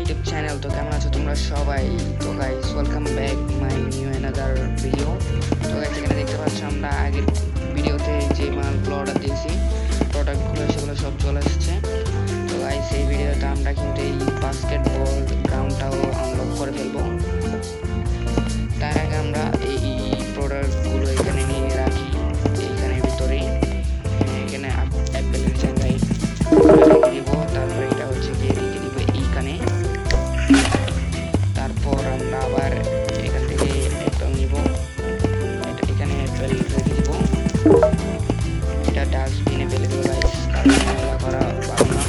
YouTube channel. তো কেমন আছো তোমরা সবাই? তো guys welcome back my new another video. তো গাইস এখানে দেখতে পাচ্ছ আমরা আগের ভিডিওতে যে মালগুলো অর্ডার দিয়েছি প্রোডাক্টগুলো সেগুলো সব চলে এসেছে। তো গাইস এই ভিডিওতে আমরা কিন্তু এই বাস্কেটবল গ্রাউন্ডটাও আনলক করে ফেলবো। তার আগে আমরা এই প্রোডাক্টগুলো এখানে নিয়ে রাখি এইখানের ভিতরে। এখানে অ্যাপেলের জায়গায় রেখে দিব। তারপরে এটা হচ্ছে গিয়ে রেখে দিব এইখানে। তারপর আমরা আবার এখান থেকে অ্যাপেল নিব, এটা এখানে অ্যাপেল রেখে দিব। এটা ডাস্টবিনে ফেলে দেবো গাইস, কারণ ময়লা করা ভালো না।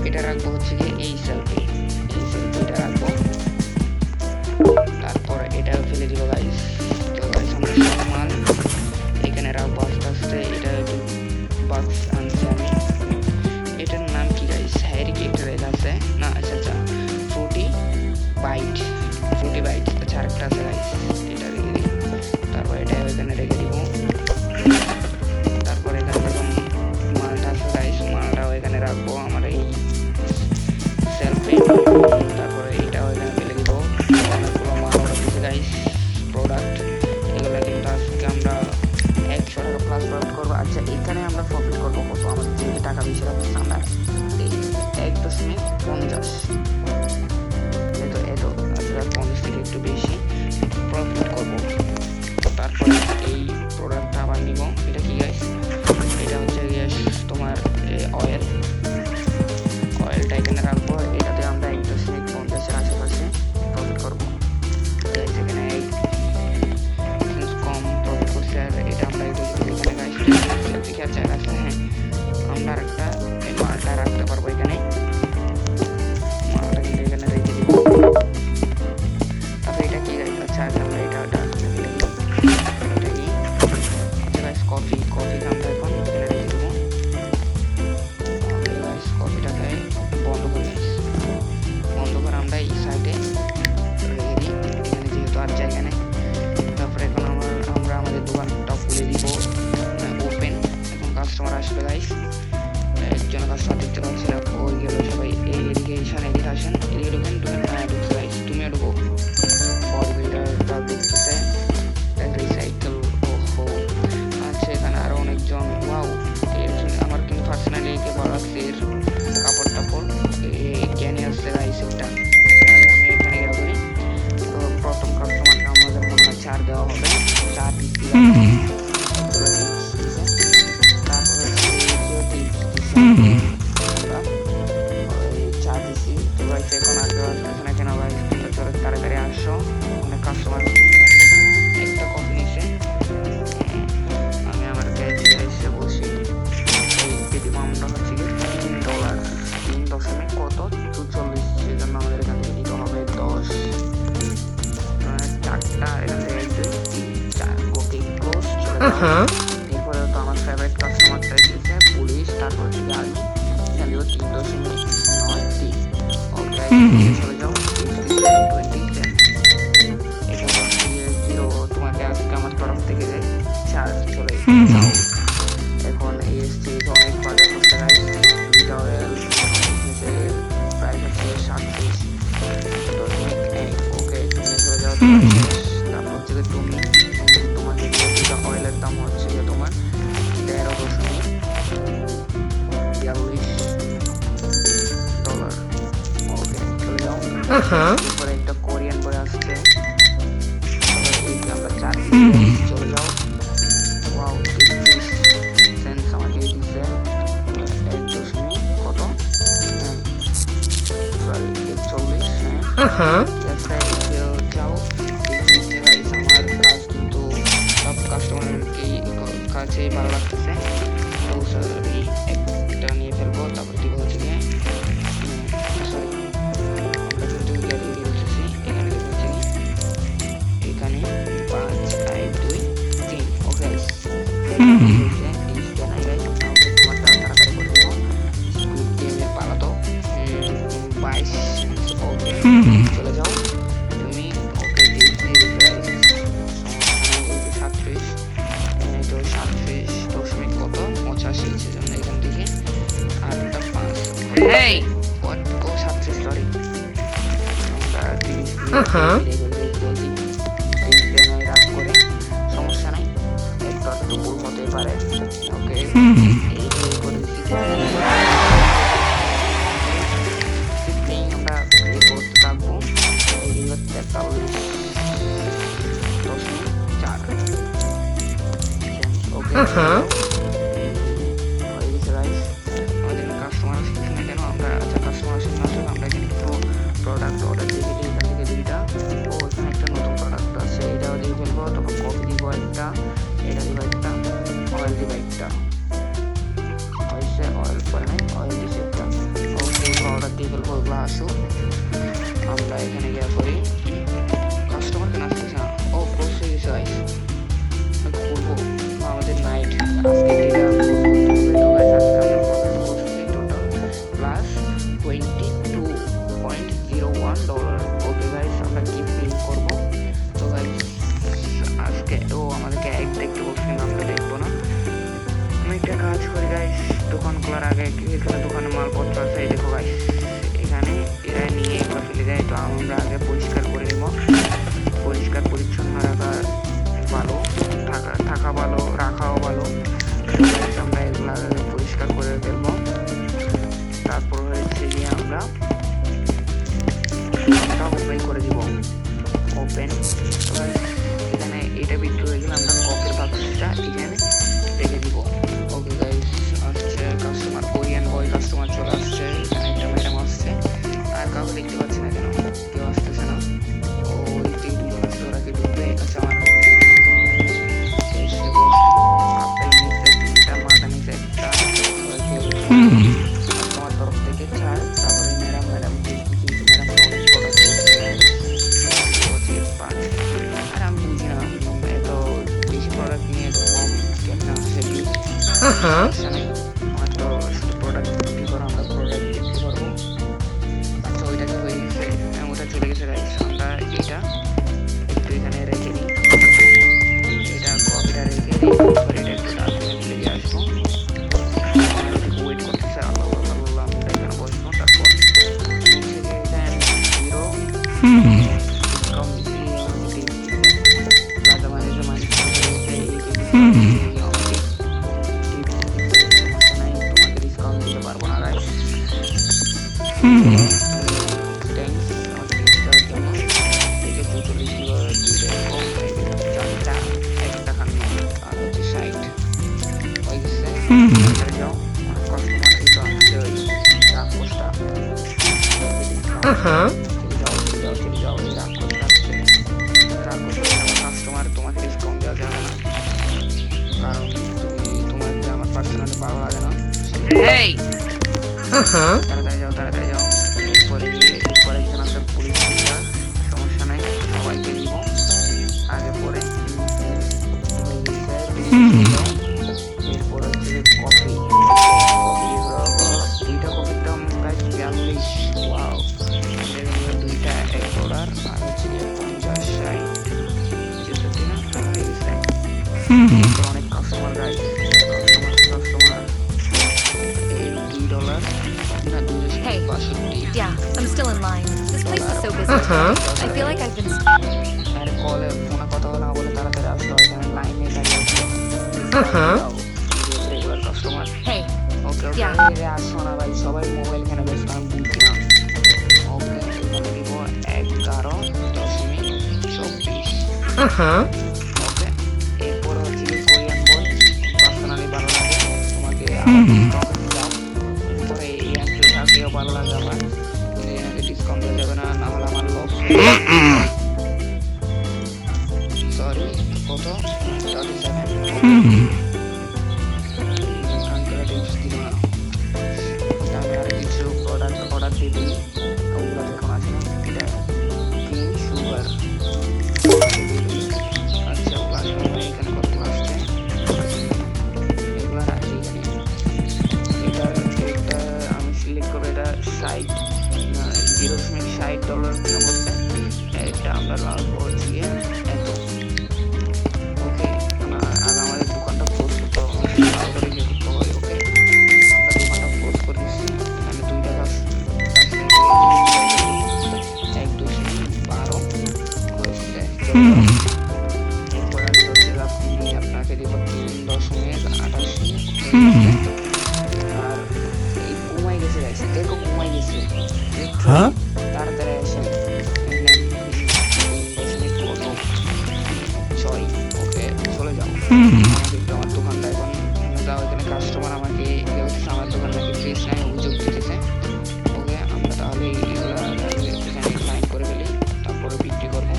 এটা রাখবো হচ্ছে গিয়ে এই সেলফি এটা রাখবো। তারপর এটাও ফেলে দিব গাইস। তো গাইস আমরা সব মাল এখানে রাখবো আস্তে আস্তে। এটা একটু বক্স আনছি আমি। এটার নাম কি গাইস? হ্যারি কেক রেখা আছে না? আচ্ছা ফ্রুটি বাইট আচ্ছা আরেকটা আছে গাইস, এটা রেখে দিই। তারপর এটা এখানে রেখে দিব। তারপর এখানে যখন মালটা আছে গাইস, মালটাও এখানে রাখবো আমার এই সেলফে। তারপরে এটাও এখানে ফেলে দিব। অনেকগুলো মাল অর্ডার দিয়েছি গাইস, প্রোডাক্ট এগুলো কিন্তু আজকে আমরা 100 টাকা প্লাস প্রফিট করবো। আচ্ছা এখানে আমরা প্রফিট করবো কত? আমাদের যে টাকা বেশি রাখছি আমরা এই 1.50, এত আসলে 50 থেকে একটু বেশি প্রফিট করবো। তারপরে এই প্রোডাক্টটা আবার নিব। এটা কি গাইস? এটা হচ্ছে তোমার অয়েলটা এখানে রাখবো। এটাতে আমরা 1.50 আশেপাশে প্রফিট করবো। এখানে কম প্রফিট করছে। আর এটা আমরা এখানে গাইস আছে। হ্যাঁ আমরা একটা এই মালটা রাখতে পারবো এখানে। মালটা কিন্তু এখানে রেখে দিব। তারপরে এটা কি গাইস? আচ্ছা আমরা এটা আচ্ছা গাইস কফি আমরা এখন এখানে রেখে দেবো। গাইস কফিটাকে বন্ধ করে আমরা এই সাইডে রেখে দিই, এখানে যেহেতু আর জায়গা নেই। তারপরে এখন আমরা আমাদের দোকানটা খুলে দিব ওপেন। এখন কাস্টমার আসবে গাইস। একজন কাস্টমার দেখতে পাচ্ছি না, ওই গেল সবাই। এদিকে আসেন, এদিকে ঢুকছে গাইস, তুমিও ঢুকো। ফর হুইলারটা ঢুকতেছে, রিসাইকেল। ওহো আচ্ছা এখানে আরো অনেকজন। ওয়াও আমার কিন্তু পার্সোনালি একে ভালো লাগছে, এর কাপড় জ্ঞানী আসছে গাইস। একটা আমি এখানে গেল করি। তো প্রথম কাস্টমারকে আমাদের মনে হয় ছাড় দেওয়া হবে, 4 পিস। তারপরে চা দিচ্ছি। তো গাইস এখন আর কেউ আসতেছে না কেন গাইস? চলো তাড়াতাড়ি আসো, অনেক কাস্টমার। একটা কফি নিছে, আমি আমার ক্যাশে এসে বসি। এই দিব আমরা হচ্ছে কি $3, 3.42 সেজন্য আমাদের এখান থেকে নিতে হবে 10 4টা। এখান থেকে 1 2 3 4 ওকে ক্লোজ চলে যাও। এরপরে তো আমার ফেভারিট কাস্টমারটা এসেছে, পুলিশ। তারপর হচ্ছে আর্মি, এখান থেকে 3.93 ওকে চলে যাও। 20 এটা হচ্ছে 0 তোমাকে আজকে আমার তরফ থেকে চার্জ চলে যাও। এখন এই স্টেজ অনেক বাজার করতে গাইস। দুইটা অয়েল প্রাইস হচ্ছে 37 ওকে তুমি চলে যাও। তারপর হচ্ছে তুমি তোমাকে দুটা অয়েলের দাম হচ্ছে তোমার $13.42 ওকে চলে যাও। এরপরে একটা কোরিয়ান বই আসছে, আমরা 4 চলে যাও। ওয়াও 33 সেন্স আমাকে দিচ্ছে। 1 কত সরি 41 যাও। আমার কাজ কিন্তু সব কাস্টমারের কাছে ভালো লাগতেছে। তো সরি একটা নিয়ে ফেলবো। তারপরে ঠিক হচ্ছে গিয়ে সরি আমরা কিন্তু এখানে হচ্ছে এখানে 5 1 2 3 ওকে চলে যাও তুমি। ওকে 37.85 সেজন্য এখান থেকে 8টা 5 এই ও জলদি রাগ করে, সমস্যা নাই, একটু একটু ভুল হতে পারে। ওকে এই করে আমরা প্লে করতে থাকবো। এই হচ্ছে 10.4। ওকে হয়ে গেছে গাইস। আমাদের কাস্টমার আসতেছে না কেন? আমরা আচ্ছা কাস্টমার আসেন না, আমরা এখানে কিছু প্রোডাক্ট অর্ডার দিয়ে দিই। এখান থেকে দুইটা, ও এখানে একটা নতুন প্রোডাক্ট আছে, এটাও দিয়ে ফেলবো। তখন কফি দিব একটা, এটা দিব একটা, অয়েল দিব একটা, অয়েল পরে নাই, অয়েল দিচ্ছে একটা। ওকে অর্ডার দিয়ে ফেলবো, ওগুলো আসুক। আমরা এখানে গিয়ে করি, কাস্টমার কেন আসতেছে না? ও ক্লোজ হয়ে গেছে গাইস। করবো আমাদের নাইট আজকে প্লাস $22.01। ওকে গাইস আমরা গিফট ক্লেম করবো। তো গাইস আজকে ও আমাদেরকে এক দেখতে বলছিলেন, আমরা দেখবো না। আমি একটা কাজ করি গাইস, দোকান খোলার আগে এখানে দোকানে মালপত্র আছে, এই দেখো গাইস এখানে এরা নিয়ে এগুলো ফেলে দেয়। তো আমরা আগে পরিষ্কার করে নেব। পরিষ্কার পরিচ্ছন্ন রাখা ভালো, থাকা ভালো, রাখাও ভালো। আমরা এগুলো পরিষ্কার করে ফেলবো। তারপর হয়েছে গিয়ে আমরা ওপেন করে দিব। ওপেন এখানে এটা বিক্রি হয়ে গেলে আমরা ককের বাক্সটা এখানে রেখে দিব। ওকে গাইস আসছে কাস্টমার, কোরিয়ান বয় কাস্টমার চলে আসছে। এখানে একটা ম্যাডাম আসছে, আর কাউকে দেখতে পাচ্ছি না কেন, কেউ আসতেছে না। ও দেখতে দুজন আসছে, ওরা কি ঢুকবে? আচ্ছা আমার আপেল নিচে তিনটা, মাথা নিচে একটা, তোমার তরফ থেকে ছাড়। তারপরে ম্যাডাম ম্যাডাম অনেক প্রোডাক্ট আর আমি বুঝি না এত বেশি প্রোডাক্ট নিয়ে এত কম কেমন আসে। সমস্যা নেই, আমার তো শুধু প্রোডাক্ট বিক্রি করো, আমরা প্রোডাক্ট বিক্রি করবো। আচ্ছা ওইটাকে হয়ে গেছে, ওটা চলে গেছে গাইস। আমরা এটা একটু এখানে রেখে নিই, এটা কপিটা রেখে দিই। এটা একটু ডাস্টবিনে ফেলে দিয়ে আসবো। ওয়েট করতেছে, আল্লাহ আল্লাহ আমরা এখানে বসবো। তারপর কাস্টমার তোমাকে ডিসকাউন্ট দেওয়া যাবে না, কারণ তোমাকে আমার পার্সোনালি ভালো লাগে না। তাড়াতাড়ি যাও, তাড়াতাড়ি যাও। এরপরে একজন আছে পুলিশ অফিসার, সমস্যা নাই, সবাইকে দিব আগে পরে। এরপর হচ্ছে কফি, দুইটা কফির দাম প্রায় 42। ওয়াও, দুইটা $1 আর হচ্ছে 50-60 অনেক কাস্টমার গাইস, কাস্টমার এই $2 না 2.62। Yeah, I'm still in line. This place is so busy. I feel like I've been. আরে কলে ফোনে কথা বলা বলে তাড়াতাড়ি আসতে হয়, এখানে লাইনে দাঁড়িয়ে আছে রেগুলার কাস্টমার। Hey. ওকে ওকে এরে আসো না ভাই, সবাই মোবাইল এখানে ব্যস্ত, আমি বুঝছি না। ওকে এখানে দিব 11.24। ওকে এরপর হচ্ছে কোরিয়ান বল, পার্সোনালি ভালো লাগে তোমাকে, যাও। এরপরে এই অ্যান্ট্রি থাকেও ভালো লাগে আমার, কিন্তু এনাকে ডিসকাউন্ট দেওয়া যাবে না, না হলে আমার লস। সরি কত 37। আমি আর কিছু প্রোডাক্ট অর্ডার দিয়ে দিই, ওগুলো এখন আছে না, এটা কিং সুগার। আচ্ছা ওগুলো এখানে কত আসছে, এগুলো আছে এখানে। এটা আমি সিলেক্ট করবো, এটা $0.60 কিনা বলছে, এটা আমরা লাগবো হচ্ছে এত। ওকে আর আমাদের দোকানটা ক্লোজ করতে হবে, ওকে আমরা দোকানটা ক্লোজ করে দিচ্ছি। এখানে 2 টাকা 1 2 12 গাইস দেখো ঘুমাই গেছে Huh? তাড়াতাড়ি আসেন কত ছয় ওকে চলে যাও আমাকে একটু আমার দোকানটা এখন তাও এখানে কাস্টমার আমাকে আমার দোকান নাকি ফ্রেশ নাই অভিযোগ দিতেছে ওকে আমরা তাহলে এগুলো এখানে ক্লাইম করে ফেলি তারপরে বিক্রি করবো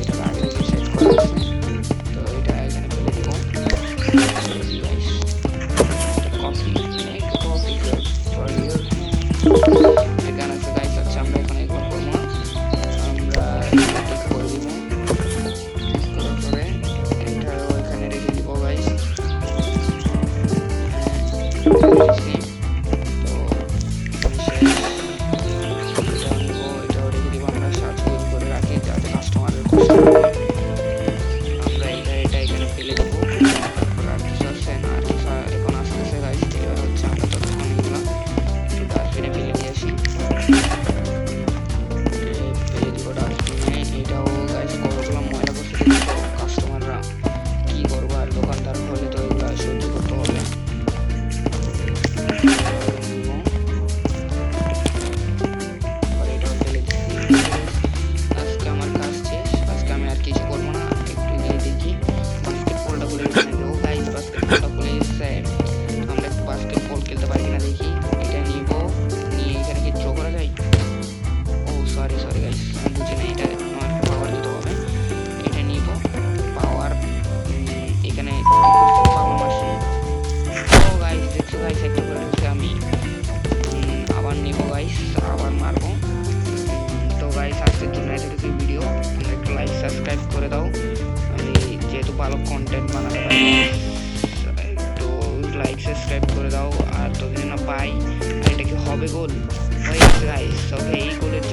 এটা আগে থেকে সেট করা আছে তো এটা এখানে ফেলে দিব কফি একটু কফি ফর ইউর এখানে আছে গাইস আচ্ছা আমরা এখানে এগুলো করবো না আমরা ঠিক করে দিব করার পরে এটাও এখানে রেখে দিব গাইস কাস্টমাররা কি করবো আর দোকানদার হলে তো এগুলো সহ্য করতে হবে আজকে আমার কাজ শেষ আজকে আমি আর কিছু করবো না একটু গিয়ে দেখি বাস্কেটবলটা খুলে দেবো গাইস বাস্কেটবলটা খুলে এসে আমরা একটু বাস্কেটবল খেলতে পারি কিনা দেখি এটা নিব নিয়ে এখানে কি থ্রো করা যায় ও সরি গাইস আমি বুঝি না এটা আমার পাওয়ার দিতে হবে এটা নিব পাওয়ার এখানে পাওয়ার মাসে ও গাইস দেখছো গাইস একটা করে ঢুকে আমি আবার নিব গাইস আবার মারবো তো গাইস আজকের জন্য এতটুকুই ভিডিও একটু লাইক সাবস্ক্রাইব করে দাও আমি যেহেতু ভালো কন্টেন্ট বানাতে পারি একটু লাইক সাবস্ক্রাইব করে দাও আর তো যেন পাই আর এটা কি হবে গোল গাইস ওকে এই গোলের